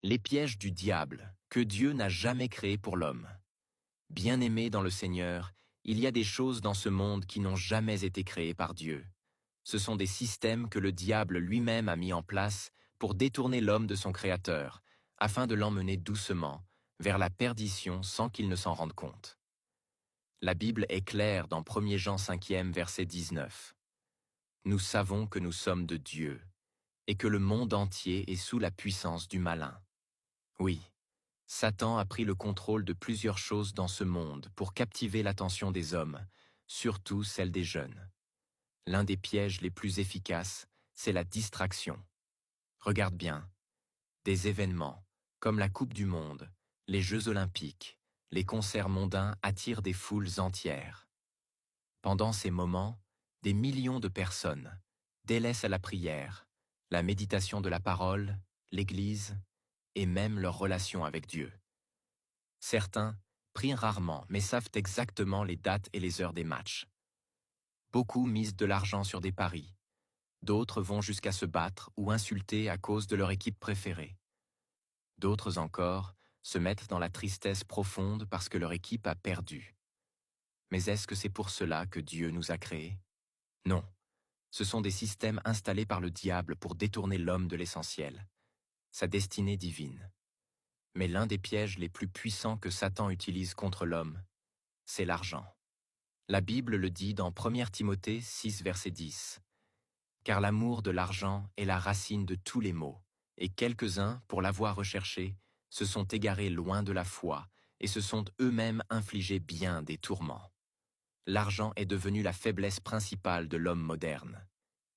Les pièges du diable, que Dieu n'a jamais créés pour l'homme. Bien-aimé dans le Seigneur, il y a des choses dans ce monde qui n'ont jamais été créées par Dieu. Ce sont des systèmes que le diable lui-même a mis en place pour détourner l'homme de son Créateur, afin de l'emmener doucement vers la perdition sans qu'il ne s'en rende compte. La Bible est claire dans 1 Jean 5e verset 19. Nous savons que nous sommes de Dieu, et que le monde entier est sous la puissance du malin. Oui, Satan a pris le contrôle de plusieurs choses dans ce monde pour captiver l'attention des hommes, surtout celle des jeunes. L'un des pièges les plus efficaces, c'est la distraction. Regarde bien, des événements, comme la Coupe du Monde, les Jeux Olympiques, les concerts mondains attirent des foules entières. Pendant ces moments, des millions de personnes délaissent la prière, la méditation de la parole, l'Église et même leur relation avec Dieu. Certains prient rarement mais savent exactement les dates et les heures des matchs. Beaucoup misent de l'argent sur des paris. D'autres vont jusqu'à se battre ou insulter à cause de leur équipe préférée. D'autres encore se mettent dans la tristesse profonde parce que leur équipe a perdu. Mais est-ce que c'est pour cela que Dieu nous a créés? Non. Ce sont des systèmes installés par le diable pour détourner l'homme de l'essentiel, sa destinée divine. Mais l'un des pièges les plus puissants que Satan utilise contre l'homme, c'est l'argent. La Bible le dit dans 1 Timothée 6, verset 10. Car l'amour de l'argent est la racine de tous les maux, et quelques-uns, pour l'avoir recherché, se sont égarés loin de la foi et se sont eux-mêmes infligés bien des tourments. L'argent est devenu la faiblesse principale de l'homme moderne,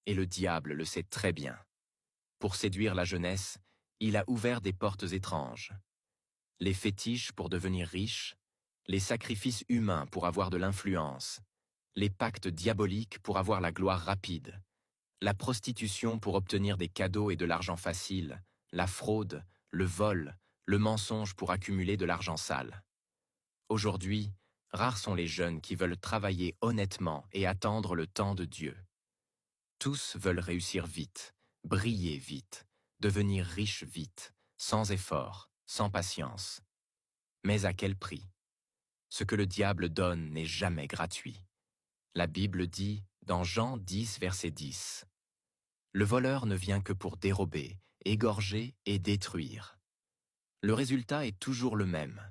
et le diable le sait très bien. Pour séduire la jeunesse, il a ouvert des portes étranges. Les fétiches pour devenir riches, les sacrifices humains pour avoir de l'influence, les pactes diaboliques pour avoir la gloire rapide, la prostitution pour obtenir des cadeaux et de l'argent facile, la fraude, le vol, le mensonge pour accumuler de l'argent sale. Aujourd'hui, rares sont les jeunes qui veulent travailler honnêtement et attendre le temps de Dieu. Tous veulent réussir vite, briller vite, devenir riches vite, sans effort, sans patience. Mais à quel prix? Ce que le diable donne n'est jamais gratuit. La Bible dit, dans Jean 10, verset 10, « Le voleur ne vient que pour dérober, égorger et détruire. » Le résultat est toujours le même.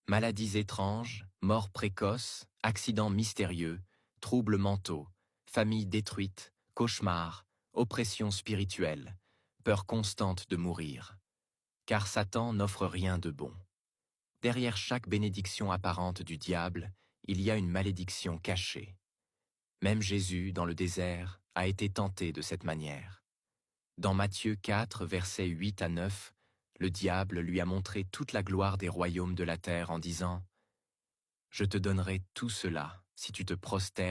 Maladies étranges, morts précoces, accidents mystérieux, troubles mentaux, familles détruites, cauchemars, oppression spirituelle, peur constante de mourir. Car Satan n'offre rien de bon. Derrière chaque bénédiction apparente du diable, il y a une malédiction cachée. Même Jésus, dans le désert, a été tenté de cette manière. Dans Matthieu 4, versets 8 à 9, le diable lui a montré toute la gloire des royaumes de la terre en disant « Je te donnerai tout cela si tu te prosternes